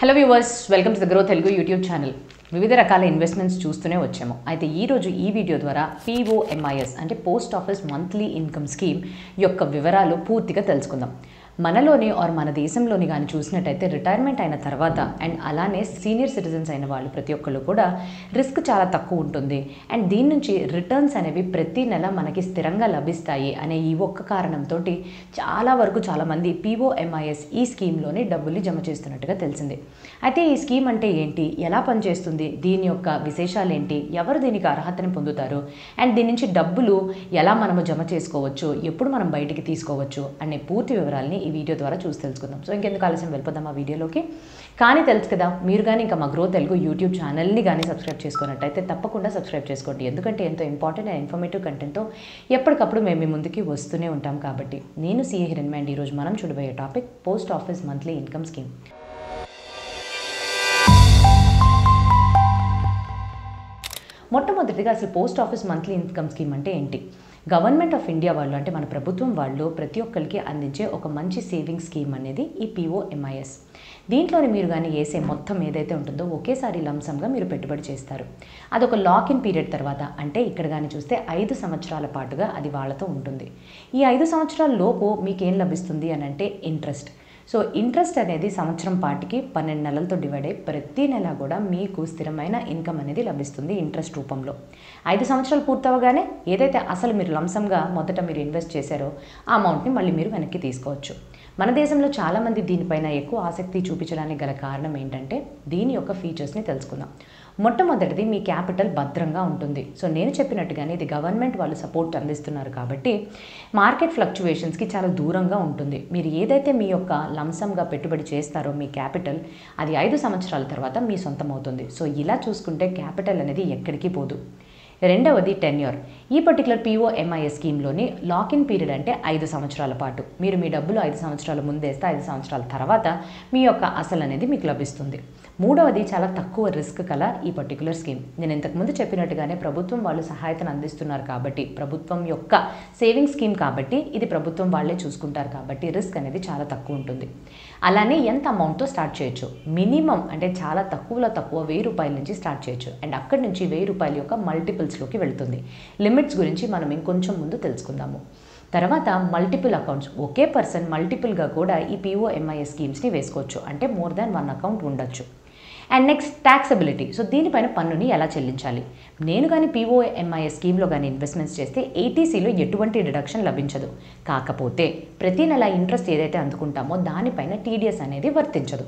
Hello viewers, welcome to the grow Telugu YouTube channel. వివిధ రకాల investments చూస్తూనే వచ్చాము. అయితే ఈరోజు ఈ వీడియో ద్వారా POMIS అంటే post office monthly income scheme యొక్క వివరాలు పూర్తిగా తెలుసుకుందాం. మనలోని మన దేశంలోని కానీ చూసినట్టయితే రిటైర్మెంట్ అయిన తర్వాత అండ్ అలానే సీనియర్ సిటిజన్స్ అయిన వాళ్ళు ప్రతి ఒక్కళ్ళు కూడా రిస్క్ చాలా తక్కువ ఉంటుంది అండ్ దీని నుంచి రిటర్న్స్ అనేవి ప్రతి నెల మనకి స్థిరంగా లభిస్తాయి అనే ఈ ఒక్క కారణంతో చాలా వరకు చాలామంది POMIS ఈ స్కీమ్లోని డబ్బులు జమ చేస్తున్నట్టుగా తెలిసింది. అయితే ఈ స్కీమ్ అంటే ఏంటి, ఎలా పనిచేస్తుంది, దీని యొక్క విశేషాలు ఏంటి, ఎవరు దీనికి అర్హతని పొందుతారు అండ్ దీని నుంచి డబ్బులు ఎలా మనము జమ చేసుకోవచ్చు, ఎప్పుడు మనం బయటికి తీసుకోవచ్చు అనే పూర్తి వివరాలని ఈ వీడియో ద్వారా చూసి తెలుసుకుందాం. సో ఇంకెందుకు ఆలస్యం, వెళ్ళిపోదాం ఆ వీడియోలోకి. కానీ తెలుసు కదా, మీరు కానీ ఇంకా మా గ్రో తెలుగు యూట్యూబ్ ఛానల్ని కానీ సబ్స్క్రైబ్ చేసుకున్నట్టయితే తప్పకుండా సబ్స్క్రైబ్ చేసుకోండి. ఎందుకంటే ఎంతో ఇంపార్టెంట్ అండ్ ఇన్ఫర్మేటివ్ కంటెంట్తో ఎప్పటికప్పుడు మేము మీ ముందుకి వస్తూనే ఉంటాం. కాబట్టి నేను సిఏ హిరణ్మయి అండ్ ఈరోజు మనం చూడబోయే topic post office monthly income scheme. మొట్టమొదటిగా అసలు post office monthly income scheme అంటే ఏంటి? గవర్నమెంట్ ఆఫ్ ఇండియా వాళ్ళు అంటే మన ప్రభుత్వం వాళ్ళు ప్రతి ఒక్కరికి అందించే ఒక మంచి సేవింగ్ స్కీమ్ అనేది ఈ POMIS. దీంట్లోని మీరు కానీ వేసే మొత్తం ఏదైతే ఉంటుందో ఒకేసారి లంసంగా మీరు పెట్టుబడి చేస్తారు. అదొక లాక్ ఇన్ పీరియడ్ తర్వాత, అంటే ఇక్కడ కానీ చూస్తే 5 సంవత్సరాల పాటుగా అది వాళ్ళతో ఉంటుంది. ఈ 5 సంవత్సరాల లోపు మీకేం లభిస్తుంది అని అంటే ఇంట్రెస్ట్. సో ఇంట్రెస్ట్ అనేది సంవత్సరం పాటికి 12 నెలలతో డివైడ్ అయ్యి ప్రతి నెల కూడా మీకు స్థిరమైన ఇన్కమ్ అనేది లభిస్తుంది ఇంట్రెస్ట్ రూపంలో. 5 సంవత్సరాలు పూర్తవగానే ఏదైతే అసలు మీరు లంసంగా మొదట మీరు ఇన్వెస్ట్ చేశారో ఆ అమౌంట్ని మళ్ళీ మీరు వెనక్కి తీసుకోవచ్చు. మన దేశంలో చాలామంది దీనిపైన ఎక్కువ ఆసక్తి చూపించడానికి గల కారణం ఏంటంటే దీని యొక్క ఫీచర్స్ని తెలుసుకుందాం. మొట్టమొదటిది, మీ క్యాపిటల్ భద్రంగా ఉంటుంది. సో నేను చెప్పినట్టుగానే ఇది గవర్నమెంట్ వాళ్ళు సపోర్ట్ అందిస్తున్నారు కాబట్టి మార్కెట్ ఫ్లక్చువేషన్స్కి చాలా దూరంగా ఉంటుంది. మీరు ఏదైతే మీ యొక్క లంసంగా పెట్టుబడి చేస్తారో మీ క్యాపిటల్ అది 5 సంవత్సరాల తర్వాత మీ సొంతం అవుతుంది. సో ఇలా చూసుకుంటే క్యాపిటల్ అనేది ఎక్కడికి పోదు. రెండవది టెన్యూర్. ఈ పర్టికులర్ POMIS స్కీమ్లోని లాక్ ఇన్ పీరియడ్ అంటే 5 సంవత్సరాల పాటు. మీరు మీ డబ్బులు 5 సంవత్సరాల ముందేస్తే 5 సంవత్సరాల తర్వాత మీ యొక్క అసలు అనేది మీకు లభిస్తుంది. మూడవది, చాలా తక్కువ రిస్క్ కల ఈ పర్టికులర్ స్కీమ్. నేను ఇంతకుముందు చెప్పినట్టుగానే ప్రభుత్వం వాళ్ళు సహాయతను అందిస్తున్నారు కాబట్టి, ప్రభుత్వం యొక్క సేవింగ్ స్కీమ్ కాబట్టి ఇది ప్రభుత్వం వాళ్ళే చూసుకుంటారు కాబట్టి రిస్క్ అనేది చాలా తక్కువ ఉంటుంది. అలానే ఎంత అమౌంట్తో స్టార్ట్ చేయొచ్చు, మినిమం అంటే చాలా తక్కువలో తక్కువ 1000 రూపాయల నుంచి స్టార్ట్ చేయొచ్చు అండ్ అక్కడి నుంచి 1000 రూపాయల యొక్క మల్టిపుల్స్లోకి వెళుతుంది. లిమిట్స్ గురించి మనం ఇంకొంచెం ముందు తెలుసుకుందాము. తర్వాత మల్టిపుల్ అకౌంట్స్, ఒకే పర్సన్ మల్టిపుల్గా కూడా ఈ POMIS స్కీమ్స్ని వేసుకోవచ్చు, అంటే మోర్ దాన్ 1 అకౌంట్ ఉండొచ్చు. And next, taxability. సో దీనిపైన పన్నుని ఎలా చెల్లించాలి? నేను కానీ POMIS స్కీమ్లో కానీ ఇన్వెస్ట్మెంట్స్ చేస్తే ATCలో ఎటువంటి డిడక్షన్ లభించదు. కాకపోతే ప్రతి నెల ఇంట్రెస్ట్ ఏదైతే అందుకుంటామో దానిపైన TDS అనేది వర్తించదు.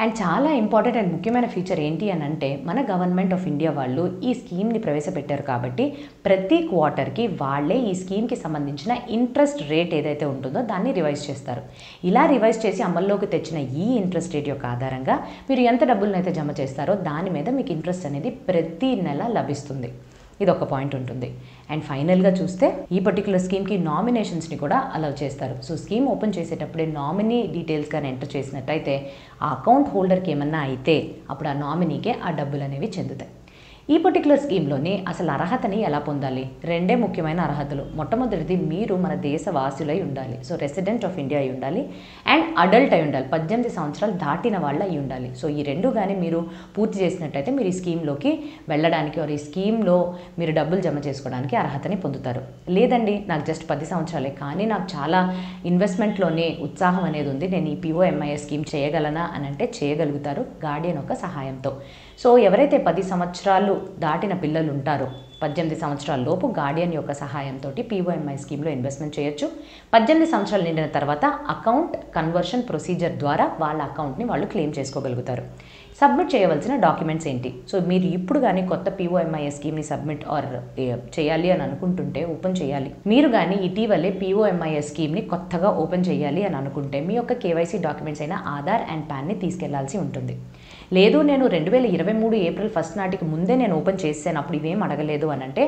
అండ్ చాలా ఇంపార్టెంట్ అండ్ ముఖ్యమైన ఫీచర్ ఏంటి అని అంటే మన గవర్నమెంట్ ఆఫ్ ఇండియా వాళ్ళు ఈ స్కీమ్ని ప్రవేశపెట్టారు కాబట్టి ప్రతి క్వార్టర్కి వాళ్ళే ఈ స్కీమ్కి సంబంధించిన ఇంట్రెస్ట్ రేట్ ఏదైతే ఉంటుందో దాన్ని రివైజ్ చేస్తారు. ఇలా రివైజ్ చేసి అమల్లోకి తెచ్చిన ఈ ఇంట్రెస్ట్ రేట్ యొక్క ఆధారంగా మీరు ఎంత డబ్బులను అయితే జమ చేస్తారో దాని మీద మీకు ఇంట్రెస్ట్ అనేది ప్రతి నెల లభిస్తుంది. ఇది ఒక పాయింట్ ఉంటుంది. అండ్ ఫైనల్గా చూస్తే ఈ పర్టికులర్ స్కీమ్కి నామినేషన్స్ని కూడా అలౌ చేస్తారు. సో స్కీమ్ ఓపెన్ చేసేటప్పుడే నామినీ డీటెయిల్స్ కానీ ఎంటర్ చేసినట్టయితే ఆ అకౌంట్ హోల్డర్కి ఏమన్నా అయితే అప్పుడు ఆ నామినీకే ఆ డబ్బులు అనేవి చెందుతాయి. ఈ పర్టికులర్ స్కీమ్లోనే అసలు అర్హతని ఎలా పొందాలి? 2 ముఖ్యమైన అర్హతలు. మొట్టమొదటిది, మీరు మన దేశ వాసులై ఉండాలి. సో రెసిడెంట్ ఆఫ్ ఇండియా అయి ఉండాలి అండ్ అడల్ట్ అయి ఉండాలి, 18 సంవత్సరాలు దాటిన వాళ్ళు అయి ఉండాలి. సో ఈ 2 కానీ మీరు పూర్తి చేసినట్టయితే మీరు ఈ స్కీమ్లోకి వెళ్ళడానికి ఈ స్కీమ్లో మీరు డబ్బులు జమ చేసుకోవడానికి అర్హతని పొందుతారు. లేదండి, నాకు జస్ట్ 10 సంవత్సరాలే కానీ నాకు చాలా ఇన్వెస్ట్మెంట్లోనే ఉత్సాహం అనేది ఉంది, నేను ఈ POMIS స్కీమ్ చేయగలనా అని అంటే చేయగలుగుతారు గార్డియన్ యొక్క సహాయంతో. సో ఎవరైతే 10 సంవత్సరాలు దాటిన పిల్లలు ఉంటారో 18 సంవత్సరాల లోపు గార్డియన్ యొక్క సహాయంతో POMIS స్కీమ్లో ఇన్వెస్ట్మెంట్ చేయొచ్చు. 18 సంవత్సరాలు నిండిన తర్వాత అకౌంట్ కన్వర్షన్ ప్రొసీజర్ ద్వారా వాళ్ళ అకౌంట్ని వాళ్ళు క్లెయిమ్ చేసుకోగలుగుతారు. సబ్మిట్ చేయవలసిన డాక్యుమెంట్స్ ఏంటి? సో మీరు ఇప్పుడు కానీ కొత్త POMIS స్కీమ్ని సబ్మిట్ చేయాలి అని అనుకుంటుంటే, ఓపెన్ చేయాలి, మీరు కానీ ఇటీవలే POMIS స్కీమ్ని కొత్తగా ఓపెన్ చేయాలి అని అనుకుంటే మీ యొక్క KYC డాక్యుమెంట్స్ అయిన ఆధార్ అండ్ పాన్ని తీసుకెళ్లాల్సి ఉంటుంది. లేదు, నేను 2023 ఏప్రిల్ 1 నాటికి ముందే నేను ఓపెన్ చేశాను, అప్పుడు ఇవేం అడగలేదు అని అంటే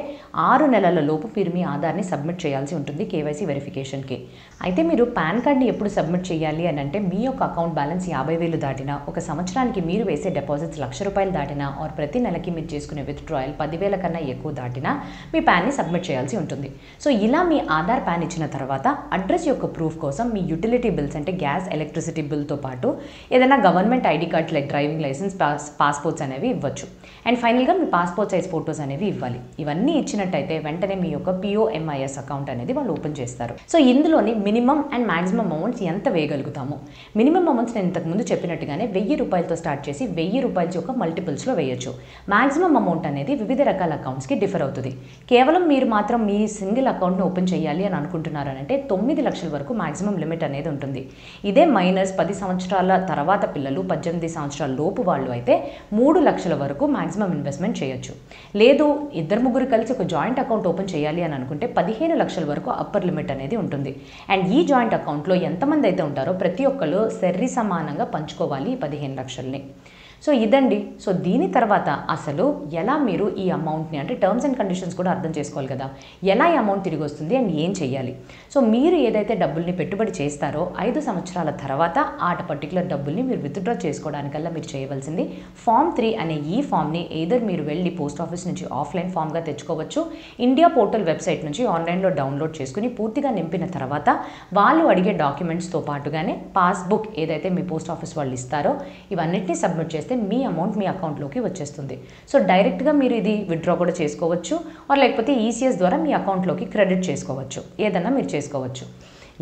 6 నెలల లోపు మీరు మీ ఆధార్ని సబ్మిట్ చేయాల్సి ఉంటుంది KYC వెరిఫికేషన్కి. అయితే మీరు పాన్ కార్డ్ని ఎప్పుడు సబ్మిట్ చేయాలి అని అంటే మీ యొక్క అకౌంట్ బ్యాలెన్స్ 50,000 దాటినా, ఒక సంవత్సరానికి మీరు వేసే చేసే డిపాజిట్స్ ₹1,00,000 దాటినా ఆర్ ప్రతి నెలకి మీరు చేసుకునే విత్డ్రాయల్ 10,000 కన్నా ఎక్కువ దాటినా మీ ప్యాన్ని సబ్మిట్ చేయాల్సి ఉంటుంది. సో ఇలా మీ ఆధార్ ప్యాన్ ఇచ్చిన తర్వాత అడ్రస్ యొక్క ప్రూఫ్ కోసం మీ యుటిలిటీ బిల్స్ అంటే గ్యాస్, ఎలక్ట్రిసిటీ బిల్తో పాటు ఏదైనా government ID cards like driving licence, passports అనేవి ఇవ్వచ్చు. అండ్ ఫైనల్గా మీ పాస్పోర్ట్ సైజ్ ఫోటోస్ అనేవి ఇవ్వాలి. ఇవన్నీ ఇచ్చినట్టయితే వెంటనే మీ యొక్క POMIS అకౌంట్ అనేది వాళ్ళు ఓపెన్ చేస్తారు. సో ఇందులోని మినిమం అండ్ మాక్సిమం అమౌంట్స్ ఎంత వేయగలుగుతాము? మినిమం అమౌంట్స్ నేను ఇంతకుముందు చెప్పినట్టుగానే ₹1,000 స్టార్ట్ చేసి ₹1,000 యొక్క మల్టిపుల్స్లో వేయొచ్చు. మాక్సిమం అమౌంట్ అనేది వివిధ రకాల అకౌంట్స్కి డిఫర్ అవుతుంది. కేవలం మీరు మాత్రం మీ సింగిల్ అకౌంట్ని ఓపెన్ చేయాలి అని అనుకుంటున్నారంటే 9 లక్షల వరకు మాక్సిమం లిమిట్ అనేది ఉంటుంది. ఇదే మైనర్స్ 10 సంవత్సరాల తర్వాత పిల్లలు 18 సంవత్సరాల లోపు వాళ్ళు అయితే 3 లక్షల వరకు మాక్సిమం ఇన్వెస్ట్మెంట్ చేయొచ్చు. లేదు ఇద్దరు ముగ్గురు కలిసి ఒక జాయింట్ అకౌంట్ ఓపెన్ చేయాలి అని అనుకుంటే 15 లక్షల వరకు అప్పర్ లిమిట్ అనేది ఉంటుంది. అండ్ ఈ జాయింట్ అకౌంట్లో ఎంతమంది అయితే ఉంటారో ప్రతి ఒక్కళ్ళు సరి సమానంగా పంచుకోవాలి ఈ 15 లక్షల్ని. సో ఇదండి. సో దీని తర్వాత అసలు ఎలా మీరు ఈ అమౌంట్ని అంటే టర్మ్స్ అండ్ కండిషన్స్ కూడా అర్థం చేసుకోవాలి కదా, ఎలా ఈ అమౌంట్ తిరిగి వస్తుంది అండ్ ఏం చేయాలి. సో మీరు ఏదైతే డబ్బుల్ని పెట్టుబడి చేస్తారో 5 సంవత్సరాల తర్వాత ఆ పర్టికులర్ డబ్బుల్ని మీరు విత్డ్రా చేసుకోవడానికల్లా మీరు చేయవలసింది Form 3 అనే ఈ ఫామ్ని ఎయిదర్ మీరు వెళ్ళి పోస్ట్ ఆఫీస్ నుంచి ఆఫ్లైన్ ఫామ్గా తెచ్చుకోవచ్చు, ఇండియా పోర్టల్ వెబ్సైట్ నుంచి ఆన్లైన్లో డౌన్లోడ్ చేసుకుని పూర్తిగా నింపిన తర్వాత వాళ్ళు అడిగే డాక్యుమెంట్స్తో పాటుగానే పాస్బుక్ ఏదైతే మీ పోస్ట్ ఆఫీస్ వాళ్ళు ఇస్తారో ఇవన్నిటిని సబ్మిట్ చేస్తే మీ అమౌంట్ మీ అకౌంట్లోకి వచ్చేస్తుంది. సో డైరెక్ట్గా మీరు ఇది విత్డ్రా కూడా చేసుకోవచ్చు ఆర్ లేకపోతే ECS ద్వారా మీ అకౌంట్లోకి క్రెడిట్ చేసుకోవచ్చు, ఏదన్నా మీరు చేసుకోవచ్చు.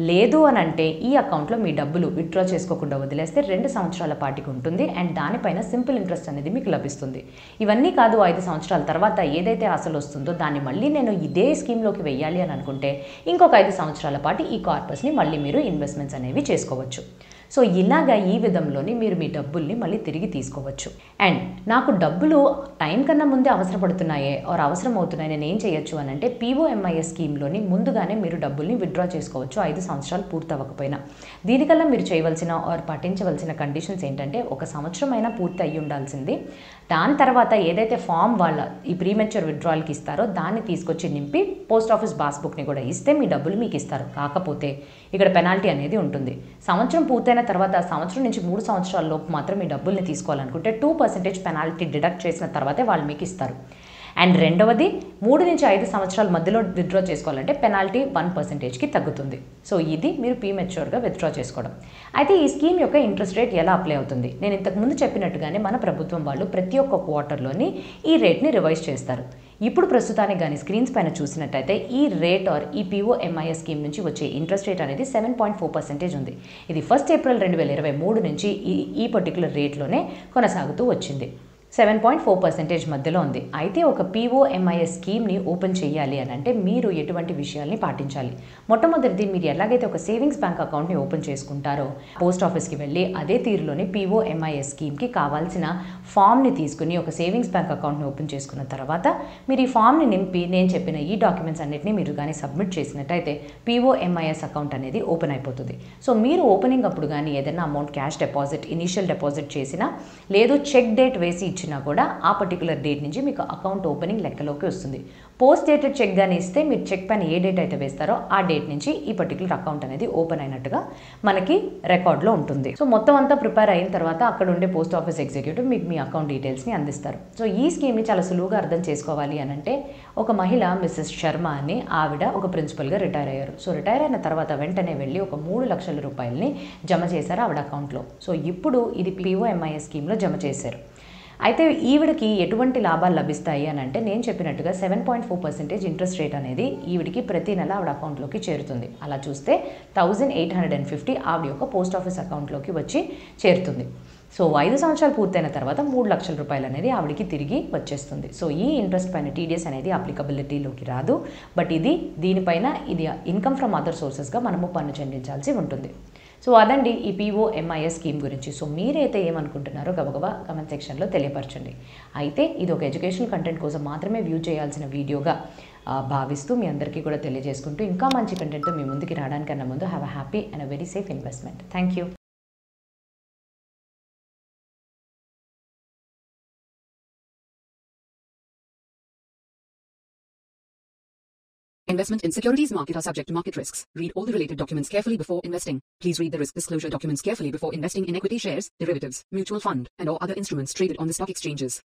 లేదు అని అంటే ఈ అకౌంట్లో మీ డబ్బులు విత్డ్రా చేసుకోకుండా వదిలేస్తే 2 సంవత్సరాల పాటికి ఉంటుంది అండ్ దానిపైన సింపుల్ ఇంట్రెస్ట్ అనేది మీకు లభిస్తుంది. ఇవన్నీ కాదు 5 సంవత్సరాల తర్వాత ఏదైతే అసలు వస్తుందో దాన్ని మళ్ళీ నేను ఇదే స్కీమ్లోకి వెయ్యాలి అని అనుకుంటే ఇంకొక 5 సంవత్సరాల పాటు ఈ కార్పస్ని మళ్ళీ మీరు ఇన్వెస్ట్మెంట్స్ అనేవి చేసుకోవచ్చు. సో ఇలాగా ఈ విధంలోని మీరు మీ డబ్బుల్ని మళ్ళీ తిరిగి తీసుకోవచ్చు. అండ్ నాకు డబ్బులు టైం కన్నా ముందే అవసరపడుతున్నాయే ఆర్ అవసరం అవుతున్నాయి నేను ఏం చేయొచ్చు అని అంటే POMIS స్కీమ్లోని ముందుగానే మీరు డబ్బుల్ని విత్డ్రా చేసుకోవచ్చు 5 సంవత్సరాలు పూర్తి అవ్వకపోయినా. దీనికల్లా మీరు చేయవలసిన ఆర్ పాటించవలసిన కండిషన్స్ ఏంటంటే 1 సంవత్సరం అయినా పూర్తి అయ్యి ఉండాల్సింది. దాని తర్వాత ఏదైతే ఫామ్ వాళ్ళ ఈ ప్రీమెచ్యూర్ విత్డ్రాల్కి ఇస్తారో దాన్ని తీసుకొచ్చి నింపి పోస్ట్ ఆఫీస్ పాస్బుక్ని కూడా ఇస్తే మీ డబ్బులు మీకు ఇస్తారు. కాకపోతే ఇక్కడ పెనాల్టీ అనేది ఉంటుంది. సంవత్సరం పూర్తయిన తర్వాత సంవత్సరం నుంచి 3 సంవత్సరాల లోపు మాత్రం మీ డబ్బుల్ని తీసుకోవాలనుకుంటే 2% పెనాల్టీ డిడక్ట్ చేసిన తర్వాతే వాళ్ళు మీకు ఇస్తారు. అండ్ రెండవది 3 నుంచి 5 సంవత్సరాల మధ్యలో విత్డ్రా చేసుకోవాలంటే పెనాల్టీ 1%కి తగ్గుతుంది. సో ఇది మీరు ప్రీమెచ్యూర్గా విత్డ్రా చేసుకోవడం. అయితే ఈ స్కీమ్ యొక్క ఇంట్రెస్ట్ రేట్ ఎలా అప్లై అవుతుంది? నేను ఇంతకుముందు చెప్పినట్టుగానే మన ప్రభుత్వం వాళ్ళు ప్రతి ఒక్క క్వార్టర్లోని ఈ రేట్ని రివైజ్ చేస్తారు. ఇప్పుడు ప్రస్తుతానికి కానీ స్క్రీన్స్ పైన చూసినట్టయితే ఈ రేట్ ఆర్ ఈ POMIS స్కీమ్ నుంచి వచ్చే ఇంట్రెస్ట్ రేట్ అనేది 7.4% ఉంది. ఇది 1 ఏప్రిల్ 2023 నుంచి ఈ పర్టికులర్ రేట్లోనే కొనసాగుతూ వచ్చింది. 7.4% మధ్యలో ఉంది. అయితే ఒక POMIS స్కీమ్ని ఓపెన్ చేయాలి అని అంటే మీరు ఎటువంటి విషయాల్ని పాటించాలి? మొట్టమొదటిది మీరు ఎలాగైతే ఒక సేవింగ్స్ బ్యాంక్ అకౌంట్ని ఓపెన్ చేసుకుంటారో పోస్ట్ ఆఫీస్కి వెళ్ళి అదే తీరులోని POMIS స్కీమ్కి కావాల్సిన ఫామ్ని తీసుకుని ఒక సేవింగ్స్ బ్యాంక్ అకౌంట్ని ఓపెన్ చేసుకున్న తర్వాత మీరు ఈ ఫామ్ని నింపి నేను చెప్పిన ఈ డాక్యుమెంట్స్ అన్నిటిని మీరు కానీ సబ్మిట్ చేసినట్టయితే POMIS అకౌంట్ అనేది ఓపెన్ అయిపోతుంది. సో మీరు ఓపెనింగ్ అప్పుడు కానీ ఏదైనా amount cash deposit, initial deposit చేసినా లేదు చెక్ డేట్ వేసి ఇచ్చినా కూడా ఆ పర్టికులర్ డేట్ నుంచి మీకు అకౌంట్ ఓపెనింగ్ లెక్కలోకి వస్తుంది. పోస్ట్ డేటెడ్ చెక్ కానీ ఇస్తే మీరు చెక్ పైన ఏ డేట్ అయితే వేస్తారో ఆ డేట్ నుంచి ఈ పర్టికులర్ అకౌంట్ అనేది ఓపెన్ అయినట్టుగా మనకి రికార్డ్లో ఉంటుంది. సో మొత్తం అంతా ప్రిపేర్ అయిన తర్వాత అక్కడ ఉండే పోస్ట్ ఆఫీస్ ఎగ్జిక్యూటివ్ మీకు మీ అకౌంట్ డీటెయిల్స్ని అందిస్తారు. సో ఈ స్కీమ్ని చాలా సులువుగా అర్థం చేసుకోవాలి అని అంటే ఒక మహిళ మిస్సెస్ శర్మ అని ఆవిడ ఒక ప్రిన్సిపల్గా రిటైర్ అయ్యారు. సో రిటైర్ అయిన తర్వాత వెంటనే వెళ్ళి ఒక 3 లక్షల రూపాయలని జమ చేశారు ఆవిడ అకౌంట్లో. సో ఇప్పుడు ఇది POMIS స్కీమ్లో జమ చేశారు. అయితే ఈవిడికి ఎటువంటి లాభాలు లభిస్తాయి అని అంటే నేను చెప్పినట్టుగా 7.4% ఇంట్రెస్ట్ రేట్ అనేది ఈవిడికి ప్రతి నెల ఆవిడ అకౌంట్లోకి చేరుతుంది. అలా చూస్తే 1850 ఆవిడ యొక్క పోస్ట్ ఆఫీస్ అకౌంట్లోకి వచ్చి చేరుతుంది. సో 5 సంవత్సరాలు పూర్తయిన తర్వాత 3 లక్షల రూపాయలు అనేది ఆవిడికి తిరిగి వచ్చేస్తుంది. సో ఈ ఇంట్రెస్ట్ పైన TDS అనేది అప్లికబిలిటీలోకి రాదు. బట్ దీనిపైన ఇది ఇన్కమ్ ఫ్రమ్ అదర్ సోర్సెస్గా మనము పన్ను చెల్లించాల్సి ఉంటుంది. సో అదండి ఈ POMIS స్కీమ్ గురించి. సో మీరైతే ఏమనుకుంటున్నారో గబగబా కమెంట్ సెక్షన్లో తెలియపరచండి. అయితే ఇది ఒక ఎడ్యుకేషనల్ కంటెంట్ కోసం మాత్రమే వ్యూ చేయాల్సిన వీడియోగా భావిస్తూ మీ అందరికీ కూడా తెలియజేసుకుంటూ ఇంకా మంచి కంటెంట్తో మీ ముందుకి రావడానికన్నా ముందు have a happy and a very safe investment. Thank you. Investment in securities market are subject to market risks. Read all the related documents carefully before investing. Please read the risk disclosure documents carefully before investing in equity shares, derivatives, mutual fund, and or other instruments traded on the stock exchanges.